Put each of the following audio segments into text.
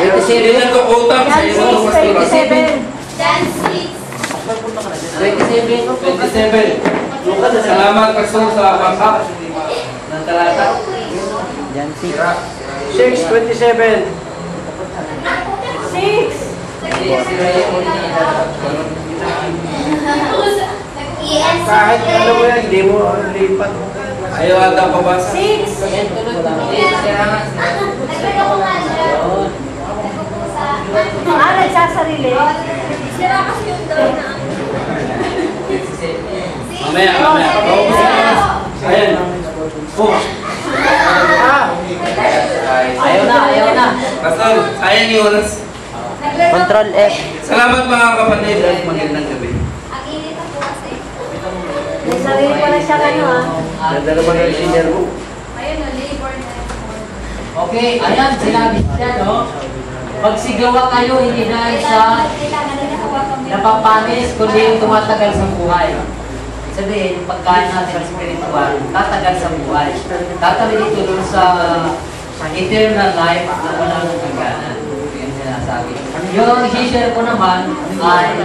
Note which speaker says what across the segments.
Speaker 1: Hindi na ito utang sa iyo.
Speaker 2: 27.
Speaker 1: 27. Salamat Pastor sa bangka ng talata.
Speaker 3: Jan 6.
Speaker 4: 6:27.
Speaker 2: 6.
Speaker 4: Kahit ano mo yan, hindi mo lipat.
Speaker 1: Ayaw ata pabasa.
Speaker 2: 6. Nagsasarili.
Speaker 1: Mamaya. Ayan. Oh.
Speaker 3: Ayaw na.
Speaker 1: Pastor, ayan yung oras.
Speaker 3: Control F.
Speaker 1: Salamat mga kapatid at magandang gabi.
Speaker 2: May sarili pa na siya ano
Speaker 4: Nadala mo na yung senior mo.
Speaker 3: Okay, ayan, sinabi siya, no? Magsigawa kayo, hindi dahil sa napapanis, kundi yung tumatagal sa buhay. Sabihin, yung pagkain natin spiritual, tatagal sa buhay. Tatagal ito dun sa eternal life na walang hangganan. Yung sinasabi. Yung i-share ko naman ay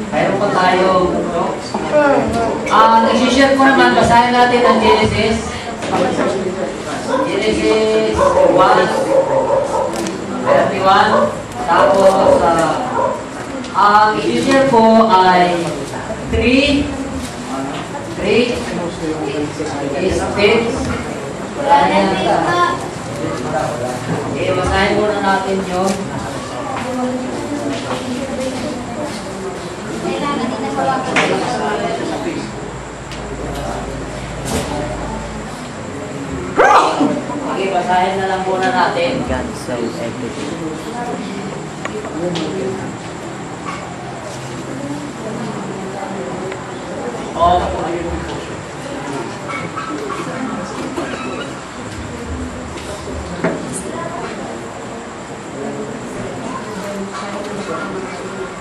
Speaker 3: mayroon pa tayo, no? Nag-share ko naman, basahin natin ang Genesis 1:31. Tapos, ang i-share ko ay 3 steps. Wala na yata. Okay, basahin muna natin yun. Okay, basahin na lang muna natin. God so everything.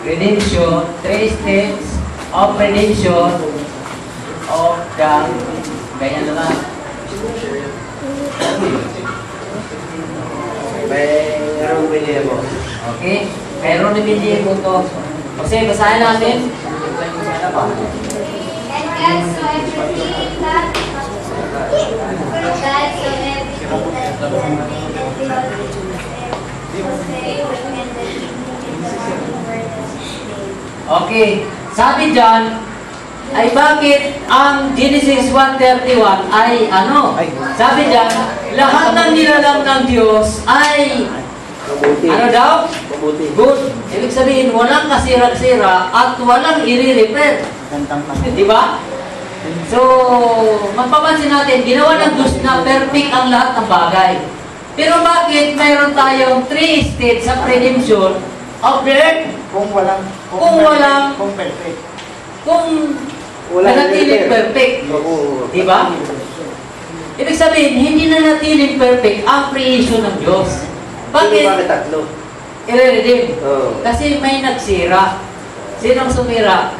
Speaker 3: Redemption, 3 steps of redemption of the ganyan naman.
Speaker 4: Mayroong binili mo.
Speaker 3: Okay? Mayroon na binili mo to. Kasi basahin natin.
Speaker 5: And God saw everything that
Speaker 3: Okay. Sabi dyan, ay bakit ang Genesis 1:31 ay ano? Sabi dyan, lahat ng nilalang ng Diyos ay
Speaker 4: Mabuti.
Speaker 3: ano daw?
Speaker 4: Mabuti.
Speaker 3: Good. Ibig sabihin, walang kasira-sira at walang i-repair. Di ba? So, magpapansin natin, ginawa ng Diyos na perfect ang lahat ng bagay. Pero bakit mayroon tayong 3 states of redemption of the earth? Kung
Speaker 4: perfect.
Speaker 3: Kung nanatiling perfect. Di ba? Ibig sabihin, hindi na natiling perfect ang creation ng Diyos. Bakit?
Speaker 4: Bakit tatlo?
Speaker 3: I-redeem.
Speaker 4: Oo.
Speaker 3: Kasi may nagsira. Sinong sumira?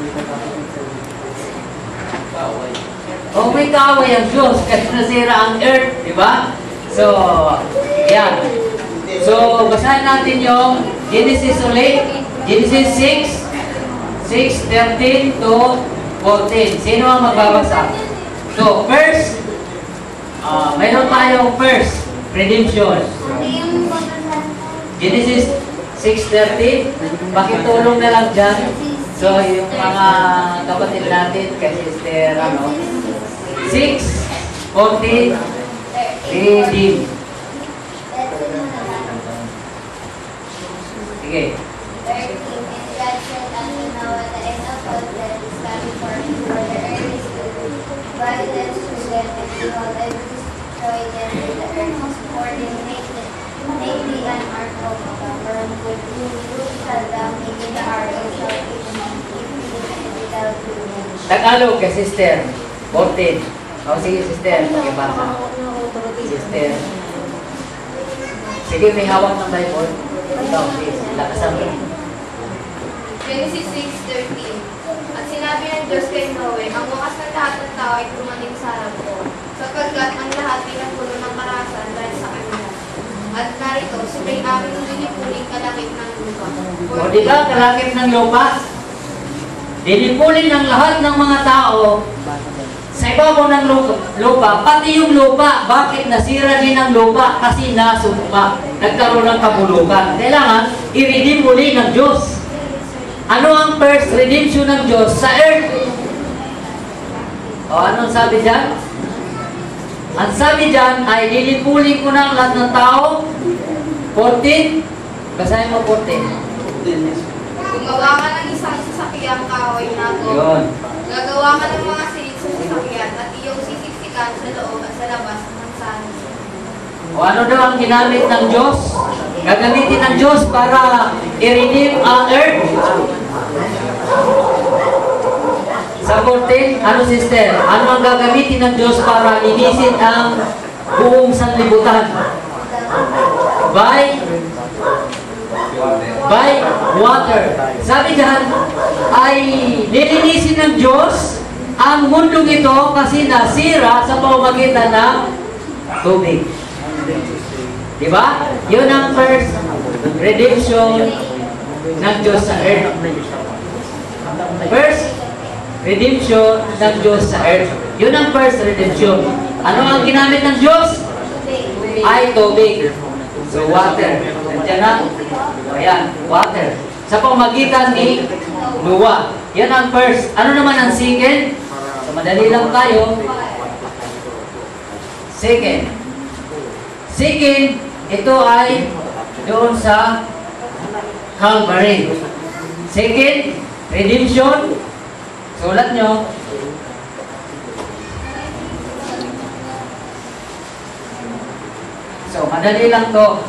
Speaker 3: O may kaaway ang Diyos kasi nasira ang earth, di ba? So, yan. So, basahin natin yung Genesis ulit. Genesis 6:13 to 14. Sino ang magbabasa? So, first, mayroon tayong first, redemption. Genesis 6:13. Pakitulong na lang dyan. So, yung mga kapatid natin, kay Sister, 6:14, redeem. Sige. Tagalog kay Sister 14. O sige Sister, pakibasa. Sister. Sige, may hawak ng Bible. Ikaw, please. Lakasan mo.
Speaker 5: Genesis 6:13. At sinabi ng Diyos kay Noe, ang wakas ng lahat ng tao ay dumating sa harap ko, sapagkat ang lahat pinagbuhay At narito, sila'y aming lilipuling kalakip ng lupa.
Speaker 3: O di ba, kalakip ng lupa? Dilipulin ng lahat ng mga tao sa ibabaw ng lupa, pati yung lupa. Bakit nasira din ang lupa? Kasi nasumpa. Nagkaroon ng kabulukan. Kailangan i-redeem muli ng Diyos. Ano ang first redemption ng Diyos sa earth? O anong sabi dyan? Ang sabi dyan ay lilipulin ko ng lahat ng tao. 14. Basahin mo 14.
Speaker 5: Gumawa ka ng isang sasakyang kahoy na to.
Speaker 3: Yun.
Speaker 5: Gagawa ka ng mga silid sa sasakyan at iyong sisiksikan sa loob at sa labas ng sahig.
Speaker 3: O ano daw ang ginamit ng Diyos? Gagamitin ng Diyos para i-redeem ang earth. Sa 14, ano sister? Ano ang gagamitin ng Diyos para linisin ang buong sanlibutan? By water. Sabi dyan, ay lilinisin ng Diyos ang mundong ito kasi nasira sa pamamagitan ng tubig. Diba? Yun ang first redemption ng Diyos sa earth. First redemption ng Diyos sa earth. Yun ang first redemption. Ano ang ginamit ng Diyos? Ay tubig. So water. Nandiyan na. Ayan, water. Sa pamagitan ni Noah. Yan ang first. Ano naman ang second? So madali lang tayo. Second. Second, ito ay doon sa Calvary. Second, redemption. Sulat nyo. So, madali lang to.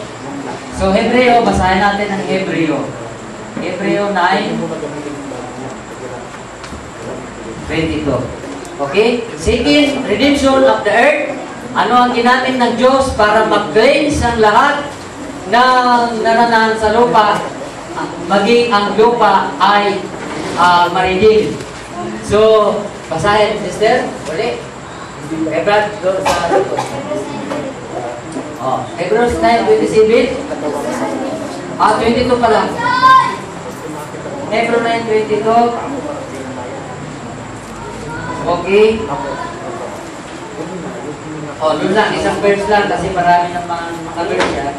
Speaker 3: So, Hebreo, basahin natin ang Hebreo. Hebreo 9:22. Okay? Second, redemption of the earth. Ano ang ginamit ng Diyos para mag-cleanse ang lahat ng naranahan sa lupa, maging ang lupa ay ma-redeem. So, basahin, sister. Uli. Brad, doon sa dito. Hebrews 9:27. 22 pala. Hebrews 9:22. Okay. Doon lang, isang verse lang kasi marami ng mga verse yan.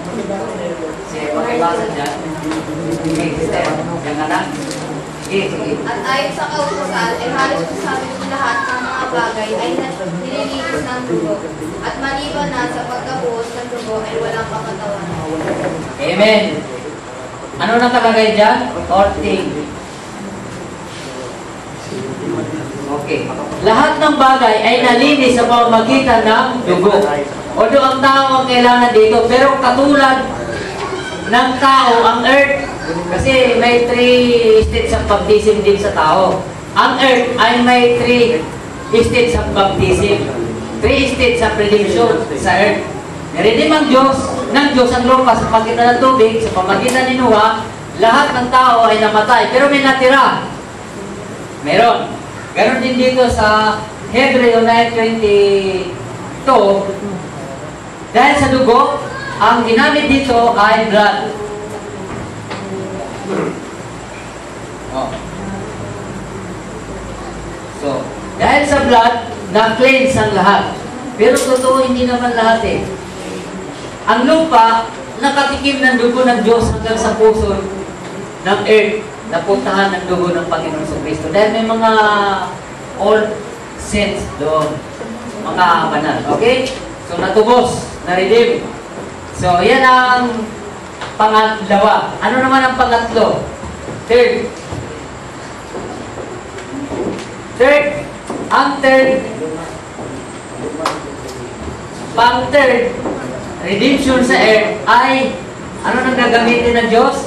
Speaker 3: Kasi makibasa dyan. Okay, sister. Yan na lang. Sige.
Speaker 5: At ayon sa kautusan, ay halos sabi ko lahat ng mga bagay ay nililinis ng dugo. At maliban na sa pagkabuhos ng dugo ay walang pakatawan.
Speaker 3: Amen. Ano nakalagay dyan? 14. Okay. Lahat ng bagay ay nalinis sa pamamagitan ng dugo. Although ang tao ang kailangan dito, pero katulad ng tao, ang earth, kasi may 3 states of baptism din sa tao. Ang earth ay may 3 states of baptism. 3 states of redemption sa earth. Niredeem ang Diyos ang lupa sa pamagitan ng tubig, sa pamagitan ni Noah, lahat ng tao ay namatay. Pero may natira. Meron. Ganon din dito sa Hebreo 9:22. Dahil sa dugo, ang ginamit dito ay blood. So, dahil sa blood, na-cleanse ang lahat. Pero totoo, hindi naman lahat eh. Ang lupa, nakatikim ng dugo ng Diyos hanggang sa puso ng earth, napuntahan ng dugo ng Panginoon sa Kristo. Dahil may mga old saints doon, mga banal. Okay? So, natubos, na-redeem. So, yan ang pangalawa. Ano naman ang pangatlo? Third. Ang third, pang-third, redemption sa earth ay, ano nang gagamitin ng Diyos?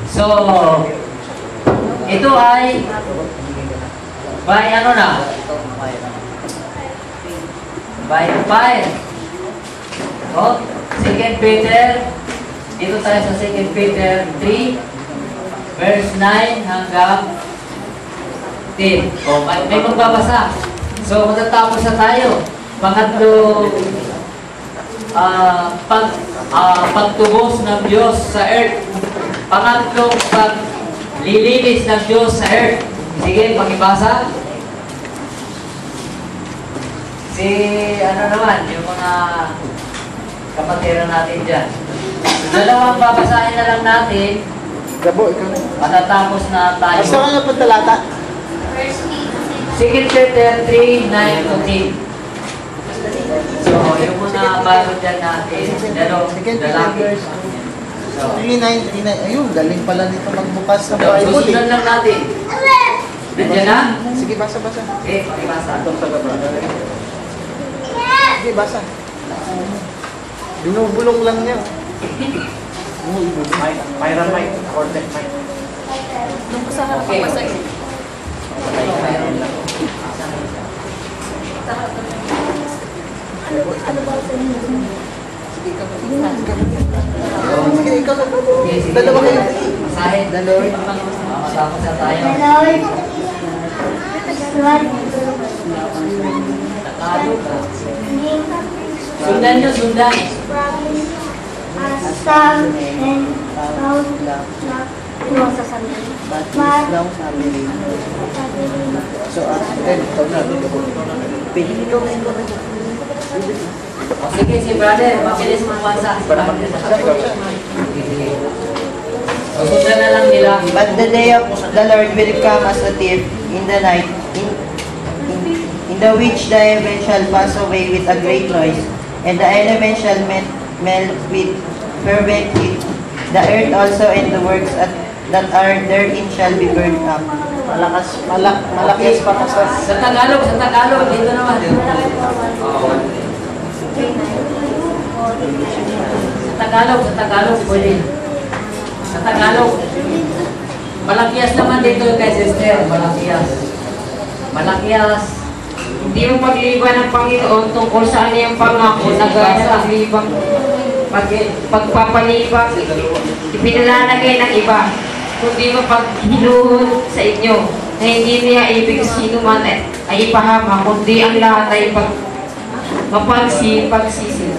Speaker 3: So, ito ay, by ano na? By fire. So, 2 Peter, dito tayo sa 2 Peter 3, verse 9 hanggang 10. O, may magbabasa. So, matatapos na tayo. Pangatlo pagtubos ng Diyos sa earth. Pangatlong, paglilinis ng Diyos sa earth. Sige, pakibasa. Si, ano naman, yung mga kapatiran natin dyan. Dalawang babasahin na lang natin.
Speaker 4: Gabo, ikaw na.
Speaker 3: Matatapos na tayo.
Speaker 4: Basta ka na po talata.
Speaker 5: Verse 8.
Speaker 3: 2 Peter 3, 9 to 10. So, yung mga Bible dyan natin, lalaki. So,
Speaker 4: 39. Ayun, galing pala nito magbukas ng
Speaker 3: so
Speaker 4: Bible.
Speaker 3: susunod lang natin. Nandiyan na?
Speaker 4: Sige, basa.
Speaker 3: Okay, pakibasa.
Speaker 4: Sige, basa. Binubulong lang niya. Mayroon mic. Cornet mic.
Speaker 3: Okay. Mayroon lang.
Speaker 4: Sige, ikaw na po.
Speaker 3: Okay, sige.
Speaker 4: Dalawa kayo.
Speaker 3: Masahin.
Speaker 4: Dalawa.
Speaker 3: Tapos na tayo.
Speaker 2: Lord,
Speaker 3: Tagalog. Sundan nyo, sundan.
Speaker 2: Asam and out ano sasabihin?
Speaker 4: So, ikaw na. Pwede ikaw na.
Speaker 3: O sige, si brother, mabilis magbansa. O sundan na lang nila.
Speaker 6: But the day of the Lord will come as a thief in the night, in the which the heaven shall pass away with a great noise, and the elements shall melt with fervent heat. The earth also and the works that are therein shall be burned up.
Speaker 4: Malakas pa ka sa...
Speaker 3: Sa Tagalog, dito naman. Sa Tagalog, pwede. Sa Tagalog. Malakias naman dito kay sister, Malakias.
Speaker 7: Hindi mo pagliliban ng Panginoon tungkol sa aniyang pangako na gaya ng paglibang pagpapalibang ipinalalagay ng iba, kundi mapaghiluhod sa inyo na hindi niya ibig sino man ay ipahama, kundi ang lahat ay pagsisi.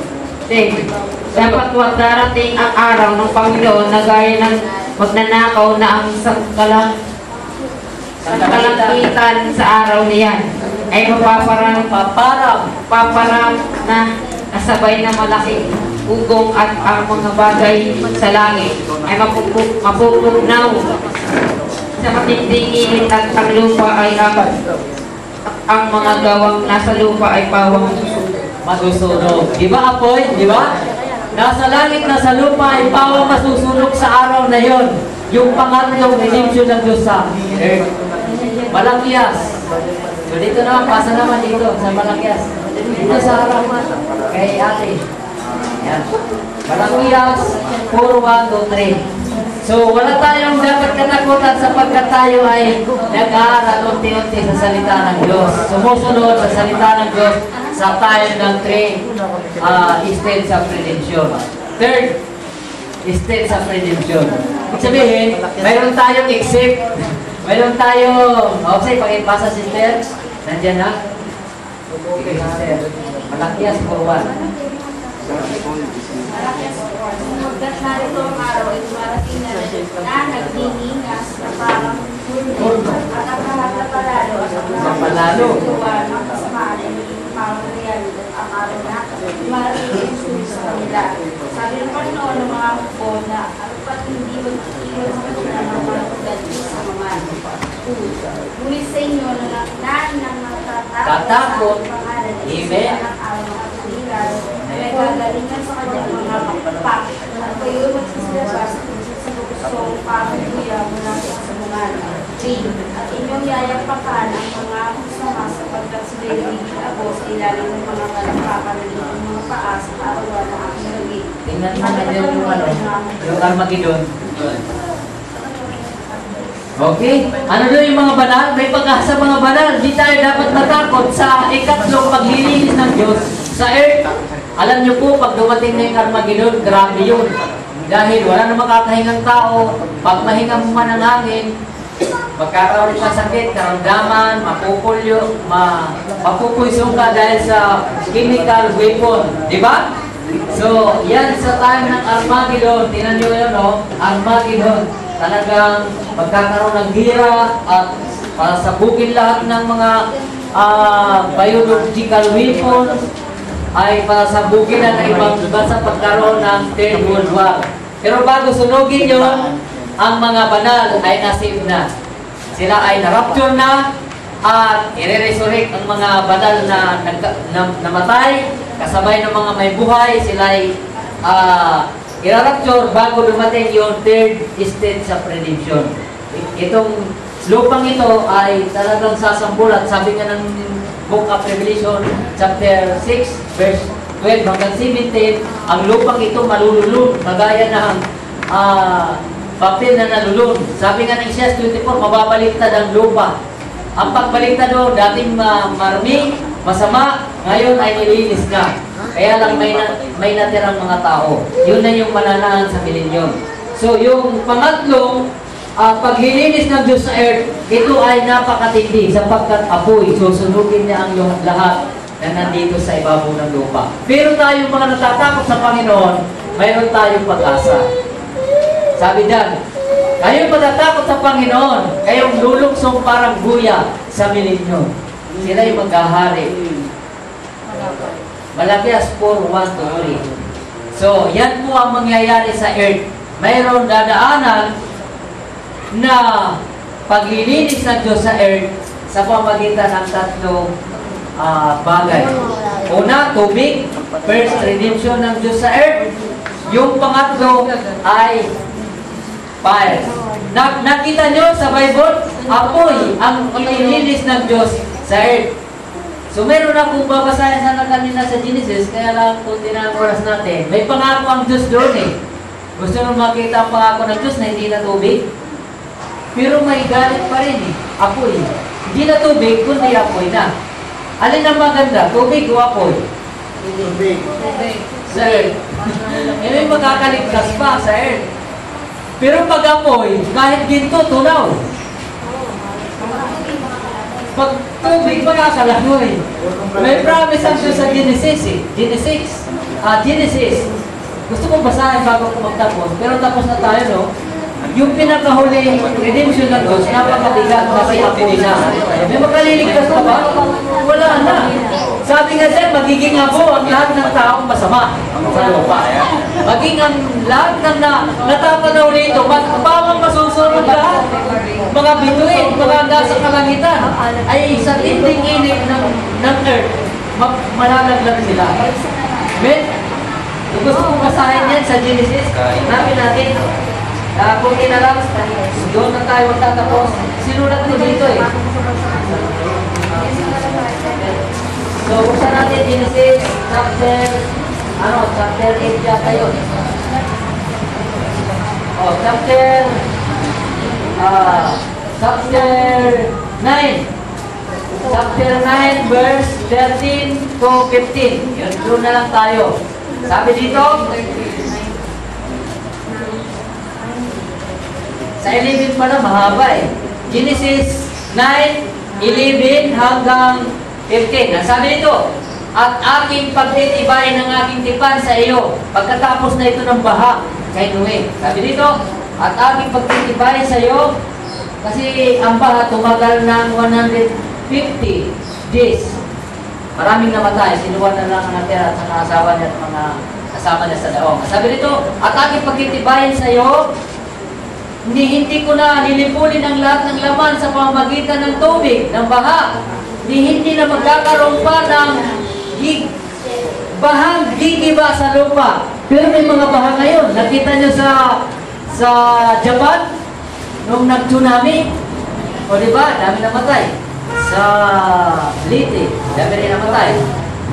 Speaker 7: Dapat wag darating ang araw ng Panginoon na gaya ng magnanakaw na ang sangkalangitan sa araw niyan ay paparang na kasabay na malaking ugong at ang mga bagay sa langit ay mapupugnaw sa matinding init at ang lupa ay abad. Ang mga gawang nasa lupa ay pawang
Speaker 3: Masusunog. Di ba, Apoy? Di ba? Nasa langit, nasa lupa, ay pawang masusunog sa araw na yon. Yung pangatlong redemption ng Diyos sa earth. Malakias. So dito naman, pasa naman dito sa Malakias. Dito sa harap. Kay ate. Yan. Malakias, 4:1 to 3. So wala tayong dapat katakutan sapagkat tayo ay nag-aaral unti-unti sa salita ng Diyos. Sumusunod sa salita ng Diyos sa tayo ng 3 states of redemption. Third, state of redemption. Ibig sabihin, mayroon tayong except, mayroon tayong, okay, pakipasa sister, nandiyan na. Okay, sister. Malakias 4:1.
Speaker 5: Hanggat narito ang araw ay dumarating na nagdiningas na parang multo at ang lahat na palalo at ang lahat na ng kasamaan ay naging parang realidad ang araw na dumarating ang sulit sa kanila. Sabi ng Panginoon ng mga hukbo na ano pa't hindi mag-iwan sa kanila ng mga pagdating sa mga ngunit sa inyo na nang
Speaker 3: Tatakot.
Speaker 5: pangalan ng
Speaker 3: Amen.
Speaker 5: ang araw ng kapatiran ay gagalingan sa kanyang mga pakpak at kayo magsisilabas sa gustong pamilya mula sa kasamungan. At inyong yayapakan ang mga masama sapagkat sila'y nagigilabo sa ilalim ng mga kalampakan ng inyong mga paa sa arawan ng aking lagi.
Speaker 3: Tingnan mo na dyan yung ano, yung Armageddon. Okay? Ano doon yung mga banal? May pag-asa mga banal. Di tayo dapat matakot sa ikatlong paglilinis ng Diyos sa earth. Alam niyo po, pag dumating na yung Armageddon, grabe yun. Dahil wala na makakahingang tao. Pag mahinga mo man ang hangin, magkakaroon ka sakit, karamdaman, mapupulyo, mapupuyso ka dahil sa chemical weapon. Di ba? So, yan sa time ng Armageddon. Tingnan nyo yun, no? Armageddon. Talagang magkakaroon ng gira at pasabukin lahat ng mga biological weapons ay pasabukin na ng ibang bansa pagkaroon ng Third World War. Pero bago sunugin yun, ang mga banal ay nasave na. Sila ay na-rapture na at i-resurrect ang mga banal na namatay, kasabay ng mga may buhay, sila ay i-rapture bago dumating yung third stage of redemption. Itong lupang ito ay talagang sasambulat. Sabi nga ng Book of Revelation, chapter 6, verse 12 hanggang 17, ang lupang ito malululun, magaya ng papel na nalulun. Sabi nga ng Isaiah 24, mababaliktad ang lupa. Ang pagbaliktad doon, dating marami, masama, ngayon ay nilinis na. Kaya lang may natirang mga tao. Yun na yung mananahan sa milenyon. So yung pangatlong, paglilinis ng Diyos sa earth, ito ay napakatindi sapagkat apoy, susunugin niya ang lahat na nandito sa ibabaw ng lupa. Pero tayong mga natatakot sa Panginoon, mayroon tayong pag-asa. Sabi dyan, kayong matatakot sa Panginoon, kayong luluksong parang guya sa milenyon. Sila yung maghahari. Malakias 4:1-3. So, yan po ang mangyayari sa earth. Mayroon dadaanan na paglilinis ng Diyos sa earth sa pamagitan ng tatlong bagay. Una, tubig. First, redemption ng Diyos sa earth. Yung pangatlo ay fire. Nakita nyo sa Bible, apoy ang inilinis ng Diyos sa earth. So meron akong babasahin sana kanina sa Genesis, kaya lang kung tinamuras natin. May pangako ang Diyos doon eh. Gusto nyo makita ang pangako ng Diyos na hindi na tubig? Pero may galit pa rin eh. Apoy. Hindi na tubig, kundi apoy na. Alin ang maganda? Tubig o apoy?
Speaker 4: Tubig.
Speaker 3: Sa earth. Eh may magkakaligtas pa sa earth. Pero pag apoy, kahit ginto, tunaw. Pag tubig, makakalangoy. May promise ang Diyos sa Genesis eh. Genesis. Gusto kong basahin bago ko magtapos. Pero tapos na tayo, no? Yung pinakahuli redemption ng Diyos, napakabigat kasi apoy na. May makaliligtas pa ba? Wala na. Sabi nga dyan, magiging abo ang lahat ng taong masama sa lupa. Maging ang lahat ng natatanaw nito, bawang masusunod lahat. Mga bituin, mga nasa kalangitan, ay sa tinding init ng earth, malalaglag sila. Amen? Gusto kong basahin yan sa Genesis. Hanapin natin. Kung inalang, doon na tayo magtatapos. Sinulat ko dito eh. So, buksan natin Genesis chapter 8 yata yun. Chapter 9. Chapter 9 verse 13 to 15. Yun, doon na lang tayo. Sabi dito, sa 11 pala, mahaba eh. Genesis 9, 11 hanggang 15. Sabi nito, at aking pagtitibayin ng aking tipan sa iyo, pagkatapos na ito ng baha kay Noe. Sabi dito, at aking pagtitibayin sa iyo, kasi ang baha tumagal ng 150 days. Maraming namatay, sinuwan na lang ang natira at sa asawa niya at mga kasama niya sa daong. Sabi dito, at aking pagtitibayin sa iyo, hindi ko na nilipulin ang lahat ng laman sa pamamagitan ng tubig, ng baha. Hindi na magkakaroon pa ng bahang gigiba sa lupa. Pero may mga baha ngayon. Nakita nyo sa Japan, nung nag-tsunami, o diba, dami namatay. Sa Leyte, dami rin namatay.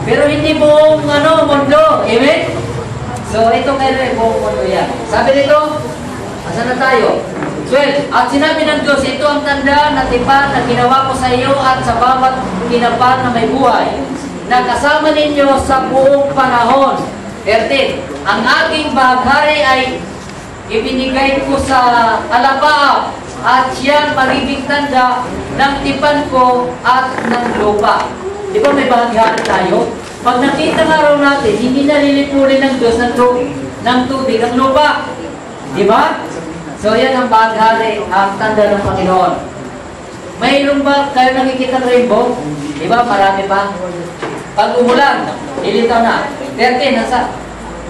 Speaker 3: Pero hindi buong mundo. Amen? So, ito kayo buong mundo yan. Sabi nito, asan na tayo? 12. At sinabi ng Diyos, ito ang tanda na tipan na ginawa ko sa iyo at sa bawat kinapan na may buhay, na kasama ninyo sa buong panahon. 13. Ang aking baghari ay ibinigay ko sa Alabaa at siyang magiging tanda ng tipan ko at ng lupa. Di ba may baghari tayo? Pag nakita nga raw natin, hindi nalilipunin ng Diyos ng tubig ang lupa. Di ba? So yan ang baghari, ang tanda ng Panginoon. Mayroon ba kayo nakikita ng rainbow? Di ba? Marami pa. Pag umulan, ilitaw na. 13, nasa?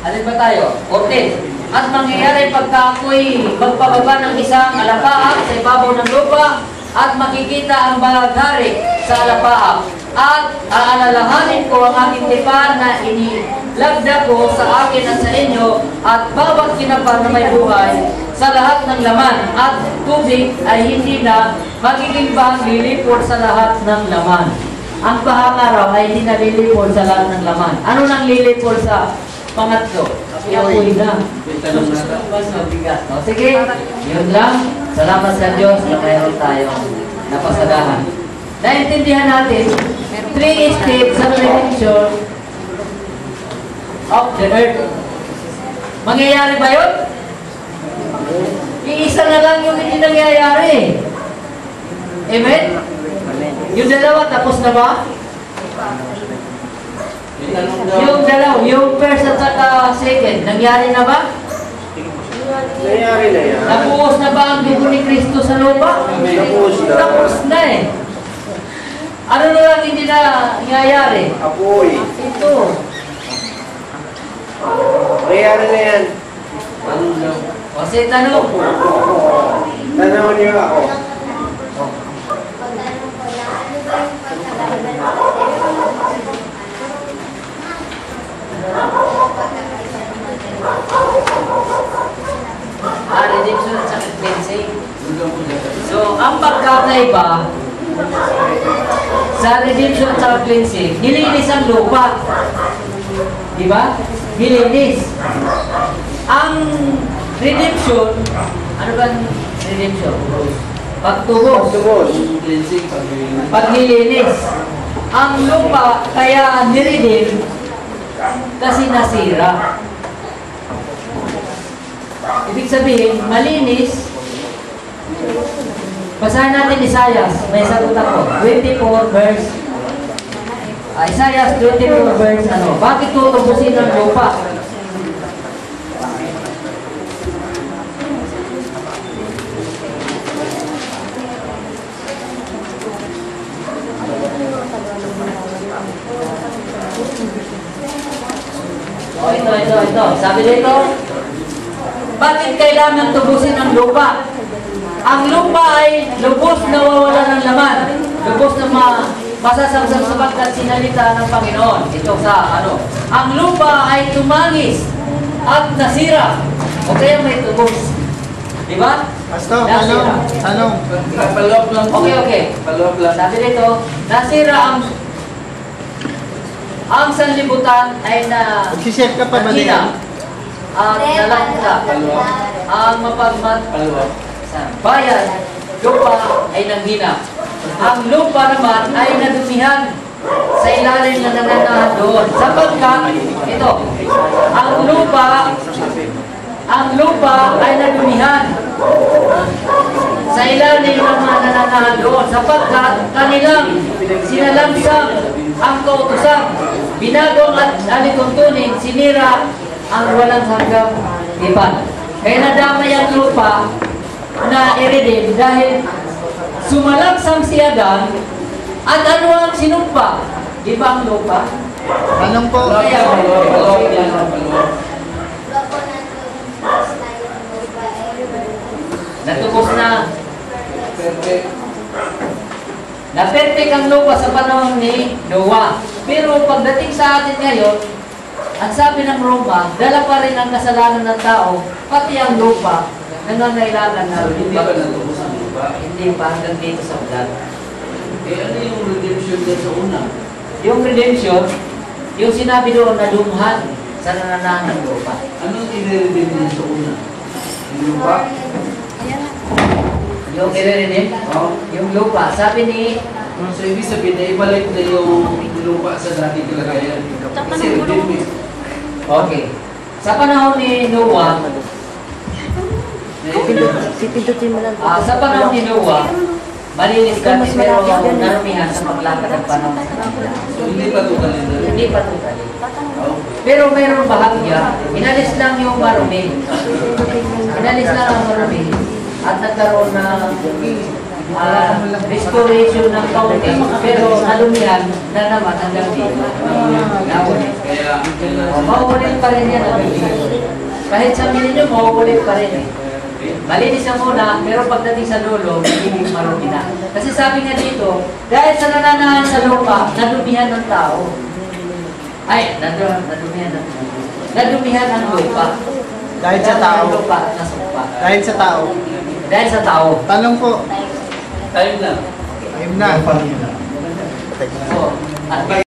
Speaker 3: Alin ba tayo? 14. At mangyayari pagka ako'y magpababa ng isang alapaap sa ibabaw ng lupa at makikita ang baghari sa alapaap. At aalalahanin ko ang aking tipan na inilagda ko sa akin at sa inyo at bawat kinapar na may buhay sa lahat ng laman at tubig ay hindi na magiging bahang lilipol sa lahat ng laman. Ang bahang araw ay hindi na lilipol sa lahat ng laman. Ano nang lilipol sa pangatlo? Apoy na. Mas mabigat. O, sige, yun lang. Salamat sa Diyos na mayroon tayong napasadahan. Naintindihan natin, 3 steps sa redemption of the earth. Mangyayari ba yun? Iisa na lang yung hindi nangyayari. Amen? Yung dalawa, tapos na ba? Yung dalaw, yung first at saka second, nangyari na ba?
Speaker 4: Nangyari na yan.
Speaker 3: Napuos na ba ang dugo ni Kristo sa lupa?
Speaker 4: Napuos na.
Speaker 3: Tapos na eh. Ano na lang hindi na nangyayari?
Speaker 4: Apoy.
Speaker 3: Ito.
Speaker 4: Nangyari na yan.
Speaker 3: Kasi tanong.
Speaker 4: Tanawin niyo ako.
Speaker 3: Redemption at saka cleansing. So, ang pagkakaiba sa redemption at saka cleansing, nilinis ang lupa. Di ba? Nilinis. Ang redemption, ano ba ang redemption? Pagtubos. Paglilinis. Ang lupa, kaya niredeem kasi nasira. Ibig sabihin, malinis. Basahin natin Isaias. May sagot ako. 24 verse. Isaias 24 verse ano? Bakit tutubusin ang lupa? Oh, ito. Sabi dito, bakit kailangan tubusin ang lupa? Ang lupa ay lubos na wawala ng laman. Lubos na masasabsab sapagkat sinalita ng Panginoon. Ito sa ano. Ang lupa ay tumangis at nasira. O kaya may tubos. Diba?
Speaker 6: Pastor,
Speaker 3: Nasira.
Speaker 6: tanong.
Speaker 1: Paloob lang.
Speaker 3: Okay.
Speaker 1: Paloob lang.
Speaker 3: Sabi dito, nasira ang sanlibutan ay na
Speaker 6: Magsishare ka pa ba
Speaker 3: naghina. Ang nalangka. Ang mapagmat
Speaker 1: Paloob.
Speaker 3: sa bayan, lupa ay nanghina. Ang lupa naman ay nadumihan sa ilalim na nananahan doon. Sapagkat, ito, ang lupa ay nadumihan sa ilalim ng mga nananahan doon. Sapagkat kanilang sinalangsang ang kautusan, binagong at alituntunin, sinira ang walang hanggang iban. Kaya nadamay ang lupa na i-redeem dahil sumalangsang si Adan at ano ang sinumpa? Di ba ang lupa?
Speaker 6: Tanong po.
Speaker 3: Kaya natubos na.
Speaker 1: Perfect.
Speaker 3: Na-perfect ang lupa sa panahon ni Noah. Pero pagdating sa atin ngayon, ang sabi ng Roma, dala pa rin ang kasalanan ng tao, pati ang lupa, nangangailangan na
Speaker 1: Hindi ba natubos ang lupa?
Speaker 3: hindi pa hanggang dito sa vlog.
Speaker 1: Ano yung redemption din sa una?
Speaker 3: Yung redemption, yung sinabi doon na lumhan sa nananahan ng lupa.
Speaker 1: Anong i-redeem din sa una? Yung lupa?
Speaker 3: Yung i-redeem, yung lupa. Sabi ni,
Speaker 1: So, ibig sabihin na ibalik na yung lupa sa dating kalagayan. Kasi redeem eh.
Speaker 3: okay, sa panahon ni Noah,
Speaker 2: Pindutin mo lang.
Speaker 3: sa panahon ni Noah, Malinis dati pero narumihan sa paglakad ng panahon.
Speaker 1: So, hindi pa totally na.
Speaker 3: Hindi pa totally. Pero mayroong bahagya, inalis lang yung marumi. Inalis lang ang marumi. At nagkaroon ng restoration ng kaunti. Pero nalumihan na naman hanggang dito.
Speaker 1: Kaya,
Speaker 3: Mauulit pa rin yan. Kahit sabihin nyo, mauulit pa rin. Malinis na muna, pero pagdating sa dulo, hindi marumi na. Kasi sabi nga dito, dahil sa nananahan sa lupa, nadumihan ng tao. Ay, nadumihan ang lupa.
Speaker 4: Dahil sa tao.
Speaker 3: Lupa, nasumpa.
Speaker 4: Dahil sa tao.
Speaker 3: Dahil sa tao.
Speaker 4: Tanong po.
Speaker 1: time na.
Speaker 4: Time na.
Speaker 3: So, at